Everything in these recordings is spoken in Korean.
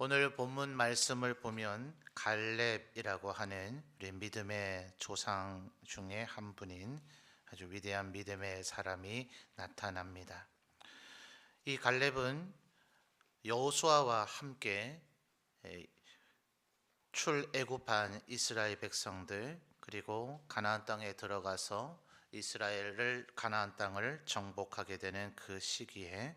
오늘 본문 말씀을 보면 갈렙이라고 하는 우리 믿음의 조상 중에 한 분인 아주 위대한 믿음의 사람이 나타납니다. 이 갈렙은 여호수아와 함께 출애굽한 이스라엘 백성들 그리고 가나안 땅에 들어가서 이스라엘을 가나안 땅을 정복하게 되는 그 시기에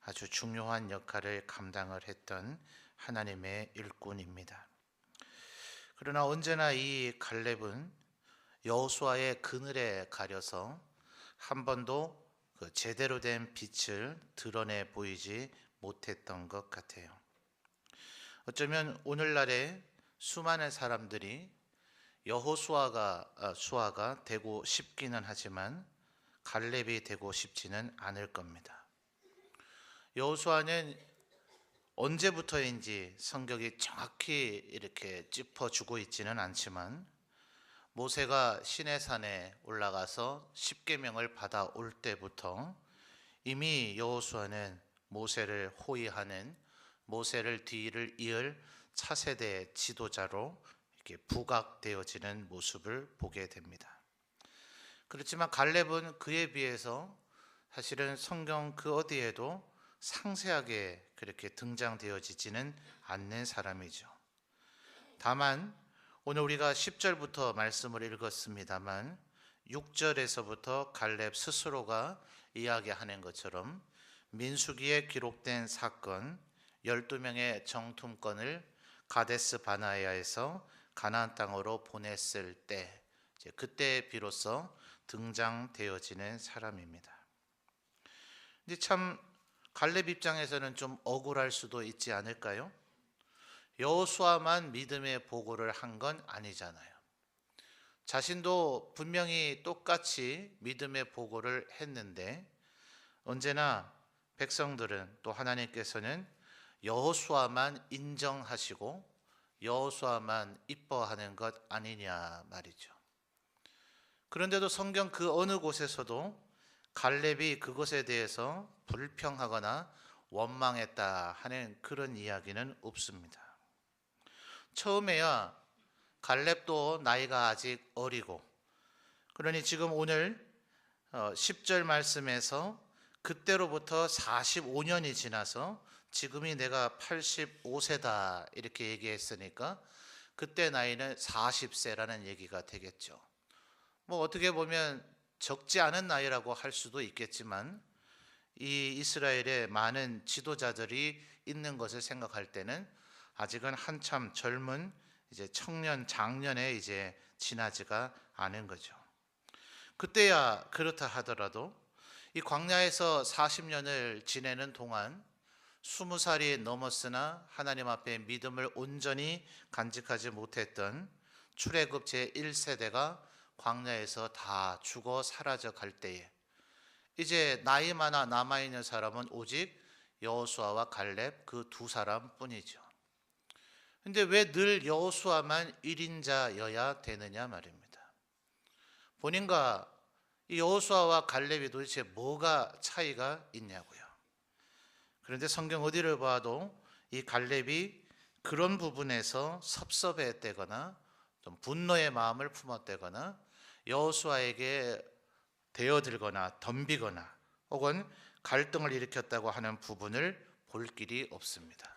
아주 중요한 역할을 감당을 했던 하나님의 일꾼입니다. 그러나 언제나 이 갈렙은 여호수아의 그늘에 가려서 한 번도 그 제대로 된 빛을 드러내 보이지 못했던 것 같아요. 어쩌면 오늘날에 수많은 사람들이 수아가 되고 싶기는 하지만 갈렙이 되고 싶지는 않을 겁니다. 여호수아는 언제부터인지 성경이 정확히 이렇게 짚어주고 있지는 않지만 모세가 시내산에 올라가서 십계명을 받아올 때부터 이미 여호수아는 모세를 호위하는 모세를 뒤를 이을 차세대 지도자로 이렇게 부각되어지는 모습을 보게 됩니다. 그렇지만 갈렙은 그에 비해서 사실은 성경 그 어디에도 상세하게 그렇게 등장되어지지는 않는 사람이죠. 다만 오늘 우리가 10절부터 말씀을 읽었습니다만 6절에서부터 갈렙 스스로가 이야기하는 것처럼 민수기에 기록된 사건 12명의 정탐꾼을 가데스 바나야에서 가나안 땅으로 보냈을 때 그때 비로소 등장되어지는 사람입니다. 이제 참 갈렙 입장에서는 좀 억울할 수도 있지 않을까요? 여호수아만 믿음의 보고를 한 건 아니잖아요. 자신도 분명히 똑같이 믿음의 보고를 했는데 언제나 백성들은 또 하나님께서는 여호수아만 인정하시고 여호수아만 이뻐하는 것 아니냐 말이죠. 그런데도 성경 그 어느 곳에서도 갈렙이 그것에 대해서 불평하거나 원망했다 하는 그런 이야기는 없습니다. 처음에야 갈렙도 나이가 아직 어리고 그러니 지금 오늘 10절 말씀에서 그때로부터 45년이 지나서 지금이 내가 85세다 이렇게 얘기했으니까 그때 나이는 40세라는 얘기가 되겠죠. 뭐 어떻게 보면 적지 않은 나이라고 할 수도 있겠지만 이 이스라엘에 많은 지도자들이 있는 것을 생각할 때는 아직은 한참 젊은 이제 청년 장년에 이제 지나지가 않은 거죠. 그때야 그렇다 하더라도 이 광야에서 40년을 지내는 동안 20살이 넘었으나 하나님 앞에 믿음을 온전히 간직하지 못했던 출애굽 제1세대가 광야에서 다 죽어 사라져 갈 때에 이제 나이 많아 남아있는 사람은 오직 여호수아와 갈렙 그 두 사람뿐이죠. 근데 왜 늘 여호수아만 1인자여야 되느냐 말입니다. 본인과 이 여호수아와 갈렙이 도대체 뭐가 차이가 있냐고요. 그런데 성경 어디를 봐도 이 갈렙이 그런 부분에서 섭섭해했다거나 좀 분노의 마음을 품었다거나 여호수아에게 대어들거나 덤비거나 혹은 갈등을 일으켰다고 하는 부분을 볼 길이 없습니다.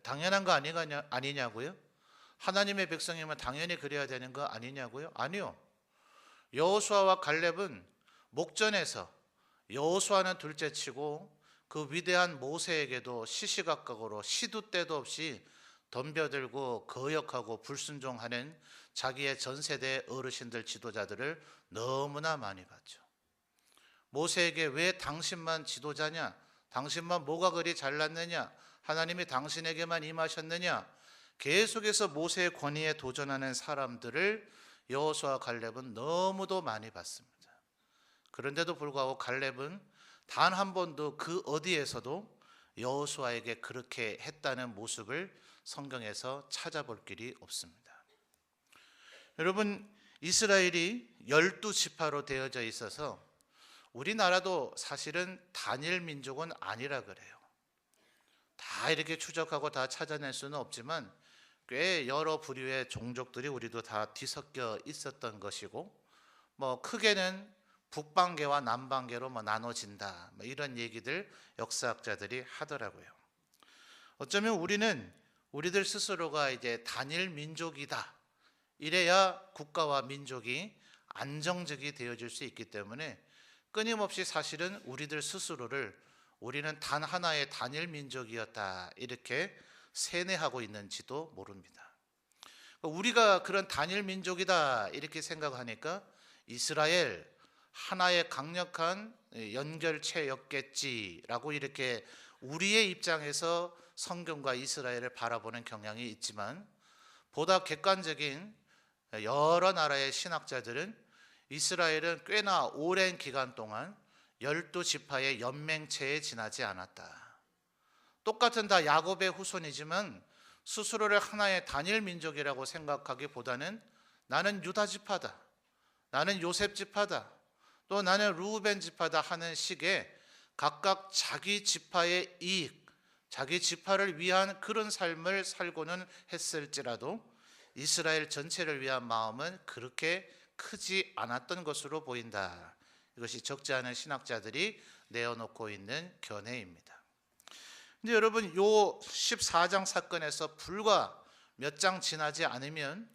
당연한 거 아니냐고요? 하나님의 백성이면 당연히 그래야 되는 거 아니냐고요? 아니요. 여호수아와 갈렙은 목전에서 여호수아는 둘째치고 그 위대한 모세에게도 시시각각으로 시도 때도 없이 덤벼들고 거역하고 불순종하는 자기의 전세대 어르신들 지도자들을 너무나 많이 봤죠. 모세에게 왜 당신만 지도자냐? 당신만 뭐가 그리 잘났느냐? 하나님이 당신에게만 임하셨느냐? 계속해서 모세의 권위에 도전하는 사람들을 여호수아 갈렙은 너무도 많이 봤습니다. 그런데도 불구하고 갈렙은 단 한 번도 그 어디에서도 여호수아에게 그렇게 했다는 모습을 성경에서 찾아볼 길이 없습니다. 여러분, 이스라엘이 12지파로 되어져 있어서 우리나라도 사실은 단일 민족은 아니라 그래요. 다 이렇게 추적하고 다 찾아낼 수는 없지만 꽤 여러 부류의 종족들이 우리도 다 뒤섞여 있었던 것이고, 뭐 크게는 북방계와 남방계로 뭐 나눠진다, 뭐 이런 얘기들 역사학자들이 하더라고요. 어쩌면 우리들 스스로가 이제 단일 민족이다, 이래야 국가와 민족이 안정적이 되어질 수 있기 때문에 끊임없이 사실은 우리들 스스로를 우리는 단 하나의 단일 민족이었다, 이렇게 세뇌하고 있는지도 모릅니다. 우리가 그런 단일 민족이다 이렇게 생각하니까 이스라엘 하나의 강력한 연결체였겠지라고 이렇게 우리의 입장에서 성경과 이스라엘을 바라보는 경향이 있지만, 보다 객관적인 여러 나라의 신학자들은 이스라엘은 꽤나 오랜 기간 동안 12지파의 연맹체에 지나지 않았다. 똑같은 다 야곱의 후손이지만 스스로를 하나의 단일 민족이라고 생각하기보다는 나는 유다 지파다, 나는 요셉 지파다, 또 나는 르우벤 지파다 하는 식의 각각 자기 지파의 이익, 자기 지파를 위한 그런 삶을 살고는 했을지라도 이스라엘 전체를 위한 마음은 그렇게 크지 않았던 것으로 보인다. 이것이 적지 않은 신학자들이 내어놓고 있는 견해입니다. 근데 여러분, 요 14장 사건에서 불과 몇 장 지나지 않으면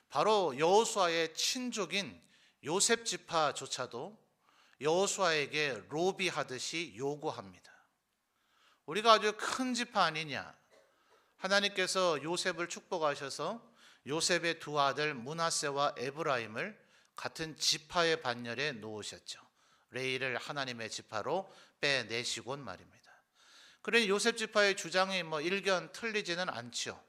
바로 여호수아의 친족인 요셉 지파조차도 여호수아에게 로비하듯이 요구합니다. 우리가 아주 큰 지파 아니냐, 하나님께서 요셉을 축복하셔서 요셉의 두 아들 므낫세와 에브라임을 같은 지파의 반열에 놓으셨죠. 레이를 하나님의 지파로 빼내시곤 말입니다. 그러니 요셉 지파의 주장이 뭐 일견 틀리지는 않죠.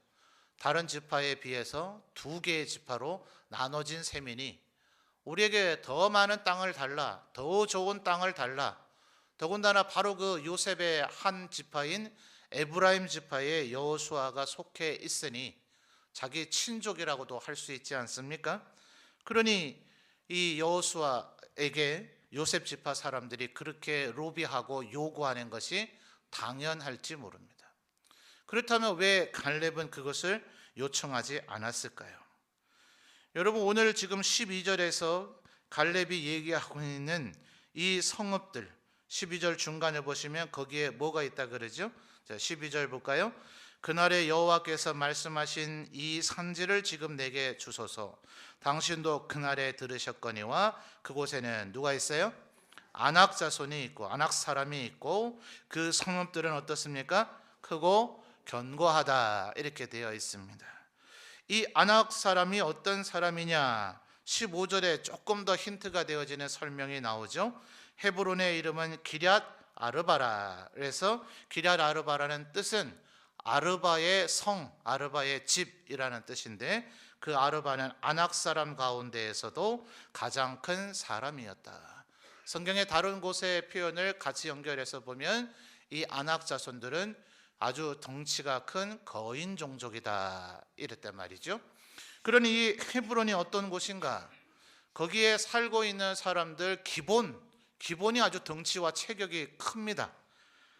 다른 지파에 비해서 두 개의 지파로 나눠진 셈이니 우리에게 더 많은 땅을 달라, 더 좋은 땅을 달라. 더군다나 바로 그 요셉의 한 지파인 에브라임 지파에 여호수아가 속해 있으니 자기 친족이라고도 할 수 있지 않습니까? 그러니 이 여호수아에게 요셉 지파 사람들이 그렇게 로비하고 요구하는 것이 당연할지 모릅니다. 그렇다면 왜 갈렙은 그것을 요청하지 않았을까요? 여러분, 오늘 지금 12절에서 갈렙이 얘기하고 있는 이 성읍들, 12절 중간에 보시면 거기에 뭐가 있다 그러죠? 자, 12절 볼까요? 그날에 여호와께서 말씀하신 이 산지를 지금 내게 주소서. 당신도 그날에 들으셨거니와 그곳에는 누가 있어요? 아낙 자손이 있고 아낙 사람이 있고 그 성읍들은 어떻습니까? 크고 견고하다, 이렇게 되어 있습니다. 이 아낙 사람이 어떤 사람이냐, 15절에 조금 더 힌트가 되어지는 설명이 나오죠. 헤브론의 이름은 기럇 아르바라. 그래서 기럇 아르바라는 뜻은 아르바의 성, 아르바의 집이라는 뜻인데, 그 아르바는 아낙 사람 가운데에서도 가장 큰 사람이었다. 성경의 다른 곳의 표현을 같이 연결해서 보면 이 아낙 자손들은 아주 덩치가 큰 거인 종족이다, 이랬단 말이죠. 그러니 이 헤브론이 어떤 곳인가? 거기에 살고 있는 사람들 기본이 아주 덩치와 체격이 큽니다.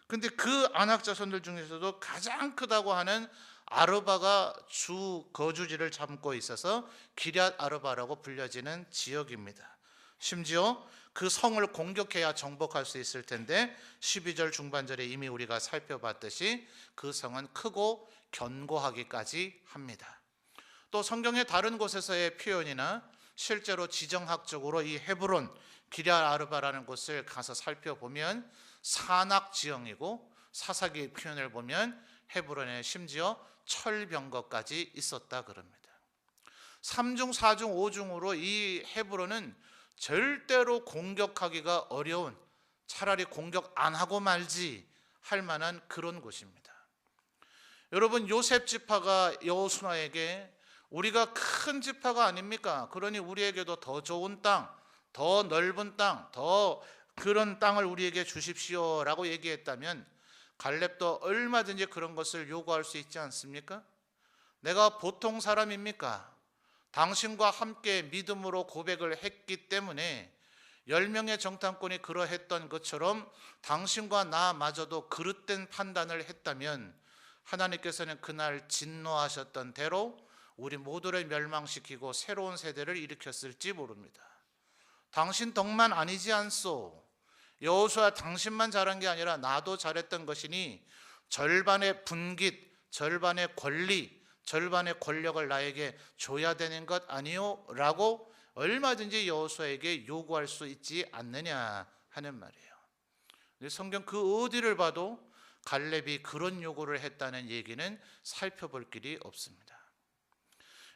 근데 그 아낙 자손들 중에서도 가장 크다고 하는 아르바가 주 거주지를 잡고 있어서 기럇 아르바라고 불려지는 지역입니다. 심지어 그 성을 공격해야 정복할 수 있을 텐데 12절 중반절에 이미 우리가 살펴봤듯이 그 성은 크고 견고하기까지 합니다. 또 성경의 다른 곳에서의 표현이나 실제로 지정학적으로 이 헤브론 기럇 아르바라는 곳을 가서 살펴보면 산악 지형이고, 사사기 표현을 보면 헤브론에 심지어 철병거까지 있었다 그럽니다. 3중 4중 5중으로 이 헤브론은 절대로 공격하기가 어려운, 차라리 공격 안 하고 말지 할 만한 그런 곳입니다. 여러분, 요셉 지파가 여호수아에게 우리가 큰 지파가 아닙니까? 그러니 우리에게도 더 좋은 땅, 더 넓은 땅, 더 그런 땅을 우리에게 주십시오라고 얘기했다면 갈렙도 얼마든지 그런 것을 요구할 수 있지 않습니까? 내가 보통 사람입니까? 당신과 함께 믿음으로 고백을 했기 때문에 10명의 정탐꾼이 그러했던 것처럼 당신과 나마저도 그릇된 판단을 했다면 하나님께서는 그날 진노하셨던 대로 우리 모두를 멸망시키고 새로운 세대를 일으켰을지 모릅니다. 당신 덕만 아니지 않소. 여호수아 당신만 잘한 게 아니라 나도 잘했던 것이니 절반의 분깃, 절반의 권리, 절반의 권력을 나에게 줘야 되는 것 아니요? 라고 얼마든지 여호수아에게 요구할 수 있지 않느냐 하는 말이에요. 성경 그 어디를 봐도 갈렙이 그런 요구를 했다는 얘기는 살펴볼 길이 없습니다.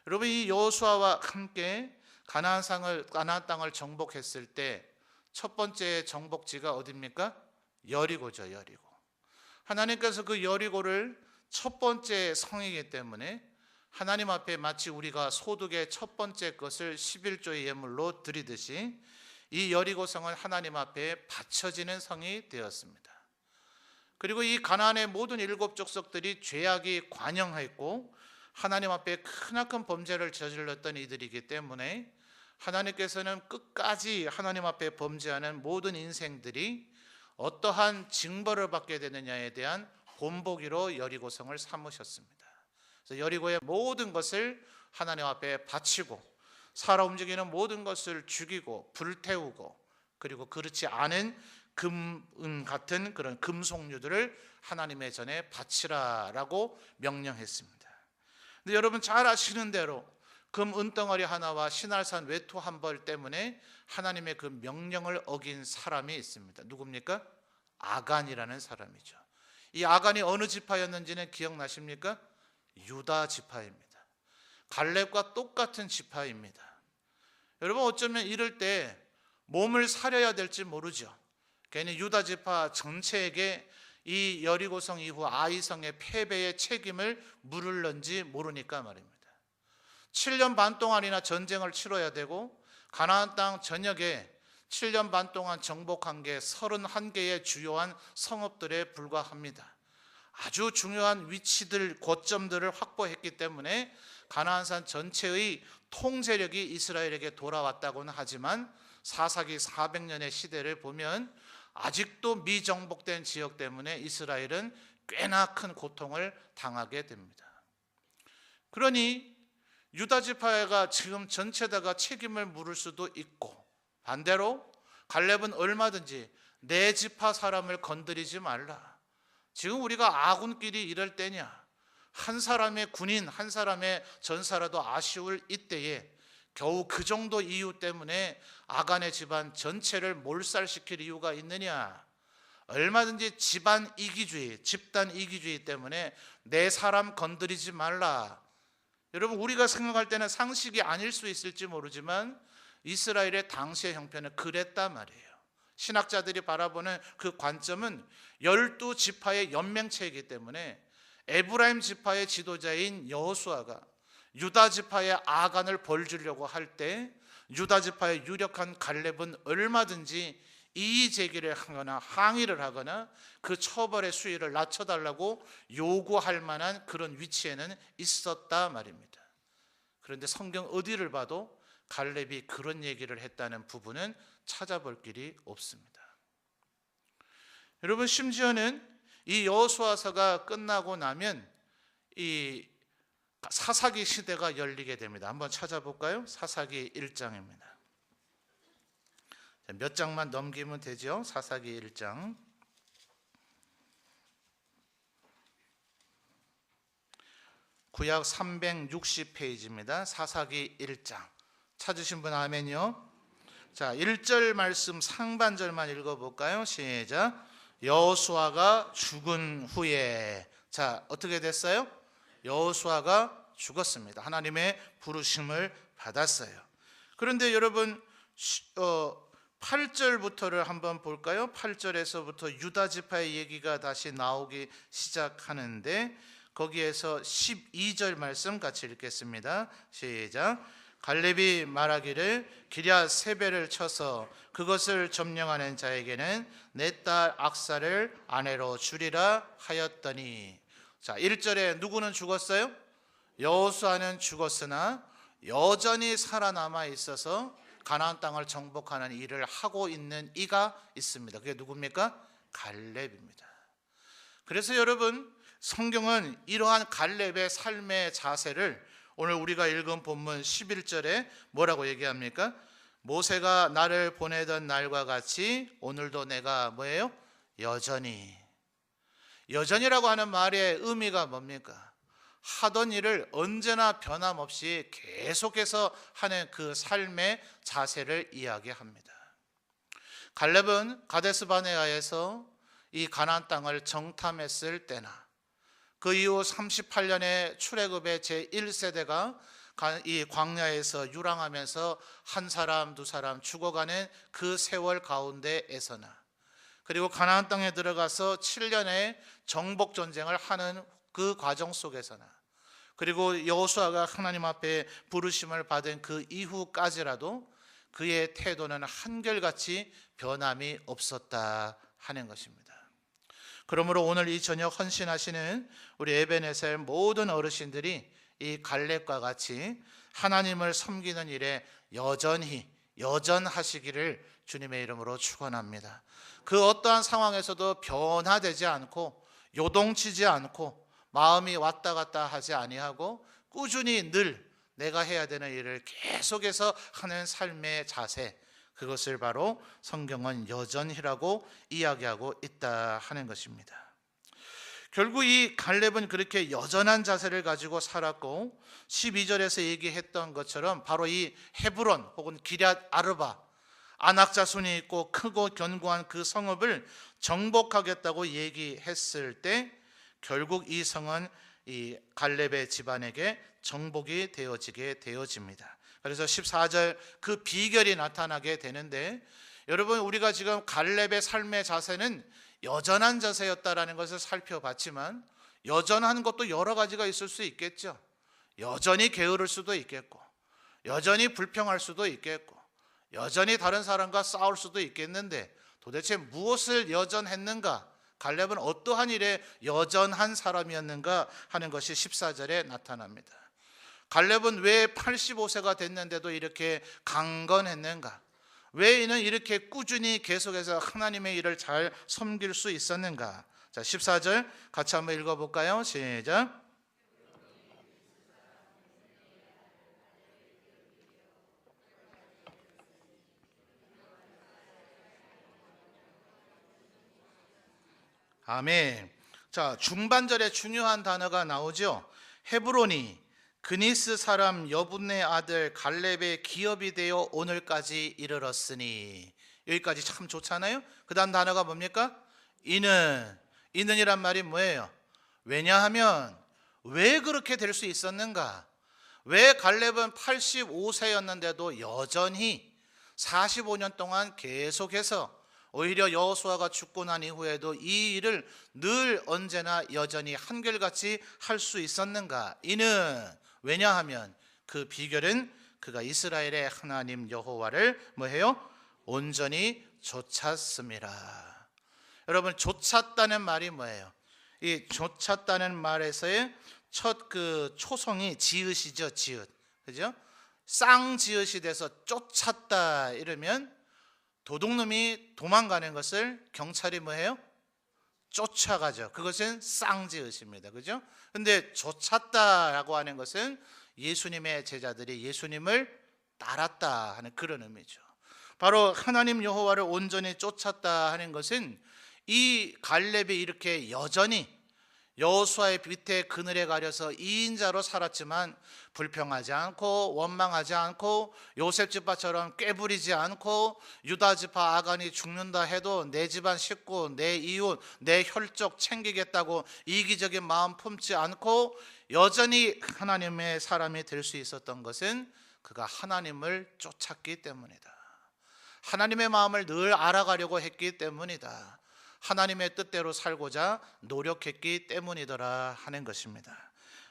여러분, 이 여호수아와 함께 가나안 땅을 정복했을 때 첫 번째 정복지가 어디입니까? 여리고죠. 여리고. 하나님께서 그 여리고를 첫 번째 성이기 때문에 하나님 앞에 마치 우리가 소득의 첫 번째 것을 11조의 예물로 드리듯이 이 여리고 성은 하나님 앞에 바쳐지는 성이 되었습니다. 그리고 이 가나안의 모든 일곱 족속들이 죄악이 관영했고 하나님 앞에 크나큰 범죄를 저질렀던 이들이기 때문에 하나님께서는 끝까지 하나님 앞에 범죄하는 모든 인생들이 어떠한 징벌을 받게 되느냐에 대한 본보기로 여리고성을 삼으셨습니다. 그래서 여리고의 모든 것을 하나님 앞에 바치고 살아 움직이는 모든 것을 죽이고 불태우고 그리고 그렇지 않은 금 같은 그런 금속류들을 하나님의 전에 바치라라고 명령했습니다. 근데 여러분 잘 아시는 대로 금 은덩어리 하나와 신할산 외투 한 벌 때문에 하나님의 그 명령을 어긴 사람이 있습니다. 누굽니까? 아간이라는 사람이죠. 이 아간이 어느 지파였는지는 기억나십니까? 유다 지파입니다. 갈렙과 똑같은 지파입니다. 여러분 어쩌면 이럴 때 몸을 사려야 될지 모르죠. 괜히 유다 지파 전체에게 이 여리고성 이후 아이성의 패배의 책임을 물을런지 모르니까 말입니다. 7년 반 동안이나 전쟁을 치러야 되고 가나안 땅 전역에 7년 반 동안 정복한 게 31개의 주요한 성읍들에 불과합니다. 아주 중요한 위치들, 고점들을 확보했기 때문에 가나안산 전체의 통제력이 이스라엘에게 돌아왔다고는 하지만 사사기 400년의 시대를 보면 아직도 미정복된 지역 때문에 이스라엘은 꽤나 큰 고통을 당하게 됩니다. 그러니 유다 지파가 지금 전체다가 책임을 물을 수도 있고 반대로 갈렙은 얼마든지 내 지파 사람을 건드리지 말라. 지금 우리가 아군끼리 이럴 때냐? 한 사람의 군인, 한 사람의 전사라도 아쉬울 이때에 겨우 그 정도 이유 때문에 아간의 집안 전체를 몰살시킬 이유가 있느냐? 얼마든지 집안 이기주의, 집단 이기주의 때문에 내 사람 건드리지 말라. 여러분 우리가 생각할 때는 상식이 아닐 수 있을지 모르지만 이스라엘의 당시의 형편은 그랬단 말이에요. 신학자들이 바라보는 그 관점은 12지파의 연맹체이기 때문에 에브라임 지파의 지도자인 여호수아가 유다 지파의 아간을 벌주려고 할 때 유다 지파의 유력한 갈렙은 얼마든지 이의 제기를 하거나 항의를 하거나 그 처벌의 수위를 낮춰달라고 요구할 만한 그런 위치에는 있었다 말입니다. 그런데 성경 어디를 봐도 갈렙이 그런 얘기를 했다는 부분은 찾아볼 길이 없습니다. 여러분 심지어는 이 여호수아서가 끝나고 나면 이 사사기 시대가 열리게 됩니다. 한번 찾아볼까요? 사사기 1장입니다. 몇 장만 넘기면 되죠. 사사기 1장. 구약 360페이지입니다. 사사기 1장. 찾으신 분 아멘요. 자, 1절 말씀 상반절만 읽어볼까요? 시작. 여호수아가 죽은 후에. 자, 어떻게 됐어요? 여호수아가 죽었습니다. 하나님의 부르심을 받았어요. 그런데 여러분 8절부터를 한번 볼까요? 8절에서부터 유다 지파의 얘기가 다시 나오기 시작하는데 거기에서 12절 말씀 같이 읽겠습니다. 시작. 갈렙이 말하기를 기럇 세벨을 쳐서 그것을 점령하는 자에게는 내 딸 악사를 아내로 주리라 하였더니. 자, 1절에 누구는 죽었어요? 여호수아는 죽었으나 여전히 살아남아 있어서 가나안 땅을 정복하는 일을 하고 있는 이가 있습니다. 그게 누굽니까? 갈렙입니다. 그래서 여러분 성경은 이러한 갈렙의 삶의 자세를 오늘 우리가 읽은 본문 11절에 뭐라고 얘기합니까? 모세가 나를 보내던 날과 같이 오늘도 내가 뭐예요? 여전히라고 하는 말의 의미가 뭡니까? 하던 일을 언제나 변함없이 계속해서 하는 그 삶의 자세를 이야기합니다. 갈렙은 가데스 바네아에서 이 가나안 땅을 정탐했을 때나 그 이후 38년의 출애굽의 제1세대가 이 광야에서 유랑하면서 한 사람 두 사람 죽어가는 그 세월 가운데에서나, 그리고 가나안 땅에 들어가서 7년의 정복 전쟁을 하는 그 과정 속에서나, 그리고 여호수아가 하나님 앞에 부르심을 받은 그 이후까지라도 그의 태도는 한결같이 변함이 없었다 하는 것입니다. 그러므로 오늘 이 저녁 헌신하시는 우리 에베네셀 모든 어르신들이 이 갈렙과 같이 하나님을 섬기는 일에 여전하시기를 주님의 이름으로 축원합니다. 그 어떠한 상황에서도 변화되지 않고 요동치지 않고 마음이 왔다 갔다 하지 아니하고 꾸준히 늘 내가 해야 되는 일을 계속해서 하는 삶의 자세, 그것을 바로 성경은 여전히라고 이야기하고 있다 하는 것입니다. 결국 이 갈렙은 그렇게 여전한 자세를 가지고 살았고 12절에서 얘기했던 것처럼 바로 이 헤브론 혹은 기럇 아르바, 아낙 자손이 있고 크고 견고한 그 성읍을 정복하겠다고 얘기했을 때 결국 이 성은 이 갈렙의 집안에게 정복이 되어집니다. 그래서 14절 그 비결이 나타나게 되는데, 여러분 우리가 지금 갈렙의 삶의 자세는 여전한 자세였다라는 것을 살펴봤지만 여전한 것도 여러 가지가 있을 수 있겠죠. 여전히 게으를 수도 있겠고, 여전히 불평할 수도 있겠고, 여전히 다른 사람과 싸울 수도 있겠는데 도대체 무엇을 여전했는가? 갈렙은 어떠한 일에 여전한 사람이었는가 하는 것이 14절에 나타납니다. 갈렙은 왜 85세가 됐는데도 이렇게 강건했는가? 왜 이는 이렇게 꾸준히 계속해서 하나님의 일을 잘 섬길 수 있었는가? 자, 14절 같이 한번 읽어볼까요? 시작. 아멘. 자, 중반절에 중요한 단어가 나오죠. 헤브론이 그니스 사람 여분네 아들 갈렙의 기업이 되어 오늘까지 이르렀으니. 여기까지 참 좋잖아요. 그 다음 단어가 뭡니까? 이는이란 말이 뭐예요? 왜냐하면 왜 그렇게 될 수 있었는가? 왜 갈렙은 85세였는데도 여전히 45년 동안 계속해서 오히려 여호수아가 죽고 난 이후에도 이 일을 늘 언제나 여전히 한결같이 할 수 있었는가? 이는 왜냐하면 그 비결은 그가 이스라엘의 하나님 여호와를 뭐해요? 온전히 좇았습니다. 여러분, 좇았다는 말이 뭐예요? 이 좇았다는 말에서의 첫 그 초성이 지읒이죠. 지읒. 그죠? 쌍지읒이 돼서 쫓았다 이러면 도둑놈이 도망가는 것을 경찰이 뭐해요? 쫓아가죠. 그것은 쌍지읒입니다. 그죠? 근데 쫓았다라고 하는 것은 예수님의 제자들이 예수님을 따랐다 하는 그런 의미죠. 바로 하나님 여호와를 온전히 쫓았다 하는 것은 이 갈렙이 이렇게 여전히 여호수아의 밑에 그늘에 가려서 2인자로 살았지만 불평하지 않고 원망하지 않고 요셉 집파처럼 꾀부리지 않고 유다 집파 아간이 죽는다 해도 내 집안 식구, 내 이웃, 내 혈족 챙기겠다고 이기적인 마음 품지 않고 여전히 하나님의 사람이 될 수 있었던 것은 그가 하나님을 쫓았기 때문이다. 하나님의 마음을 늘 알아가려고 했기 때문이다. 하나님의 뜻대로 살고자 노력했기 때문이더라 하는 것입니다.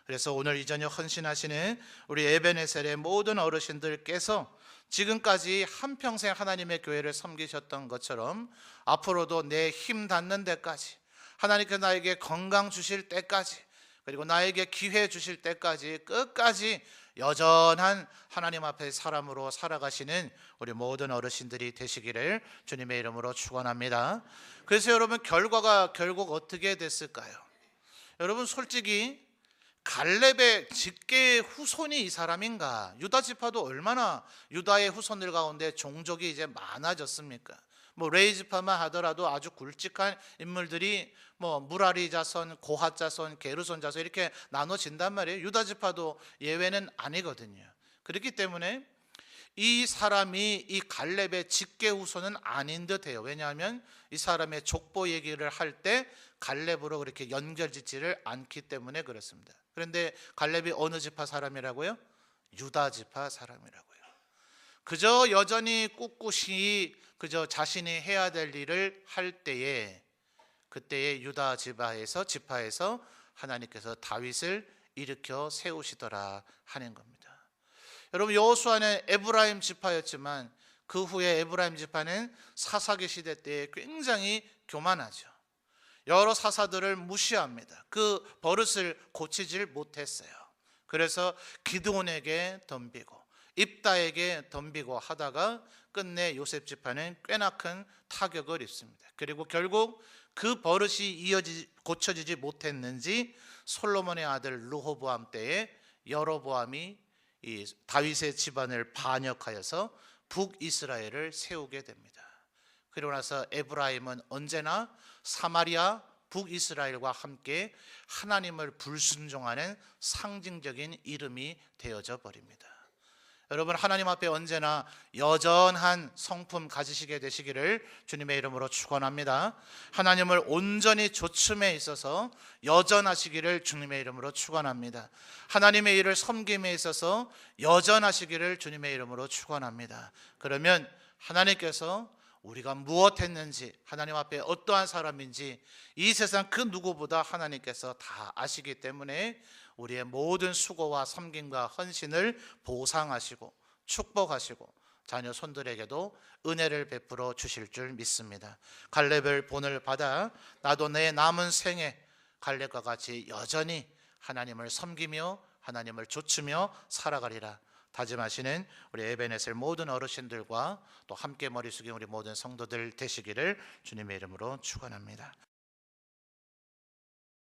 그래서 오늘 이 저녁 헌신하시는 우리 에베네셀의 모든 어르신들께서 지금까지 한평생 하나님의 교회를 섬기셨던 것처럼 앞으로도 내 힘 닿는 데까지, 하나님께서 나에게 건강 주실 때까지, 그리고 나에게 기회 주실 때까지 끝까지 여전한 하나님 앞에 사람으로 살아가시는 우리 모든 어르신들이 되시기를 주님의 이름으로 축원합니다. 그래서 여러분, 결과가 결국 어떻게 됐을까요? 여러분 솔직히 갈렙의 직계의 후손이 이 사람인가? 유다 지파도 얼마나 유다의 후손들 가운데 종족이 이제 많아졌습니까? 뭐 레위 지파만 하더라도 아주 굵직한 인물들이 뭐 무라리 자손, 고핫 자손, 게르손 자손 이렇게 나눠진단 말이에요. 유다 지파도 예외는 아니거든요. 그렇기 때문에 이 사람이 이 갈렙의 직계 후손은 아닌 듯해요. 왜냐하면 이 사람의 족보 얘기를 할 때 갈렙으로 그렇게 연결짓지를 않기 때문에 그렇습니다. 그런데 갈렙이 어느 지파 사람이라고요? 유다 지파 사람이라고요. 그저 여전히 꿋꿋이 그저 자신이 해야 될 일을 할 때에 그때의 유다 지파에서 하나님께서 다윗을 일으켜 세우시더라 하는 겁니다. 여러분 여호수아는 에브라임 지파였지만 그 후에 에브라임 지파는 사사기 시대 때 굉장히 교만하죠. 여러 사사들을 무시합니다. 그 버릇을 고치질 못했어요. 그래서 기드온에게 덤비고 입다에게 덤비고 하다가 끝내 요셉 지파는 꽤나 큰 타격을 입습니다. 그리고 결국 그 버릇이 고쳐지지 못했는지 솔로몬의 아들 르호보암 때에 여로보암이 이 다윗의 집안을 반역하여서 북이스라엘을 세우게 됩니다. 그리고 나서 에브라임은 언제나 사마리아 북이스라엘과 함께 하나님을 불순종하는 상징적인 이름이 되어져 버립니다. 여러분 하나님 앞에 언제나 여전한 성품 가지시게 되시기를 주님의 이름으로 축원합니다. 하나님을 온전히 조춤에 있어서 여전하시기를 주님의 이름으로 축원합니다. 하나님의 일을 섬김에 있어서 여전하시기를 주님의 이름으로 축원합니다. 그러면 하나님께서 우리가 무엇했는지 하나님 앞에 어떠한 사람인지 이 세상 그 누구보다 하나님께서 다 아시기 때문에 우리의 모든 수고와 섬김과 헌신을 보상하시고 축복하시고 자녀 손들에게도 은혜를 베풀어 주실 줄 믿습니다. 갈렙을 본을 받아 나도 내 남은 생에 갈렙과 같이 여전히 하나님을 섬기며 하나님을 좇으며 살아가리라 다짐하시는 우리 에베네셀 모든 어르신들과 또 함께 머리 숙인 우리 모든 성도들 되시기를 주님의 이름으로 축원합니다.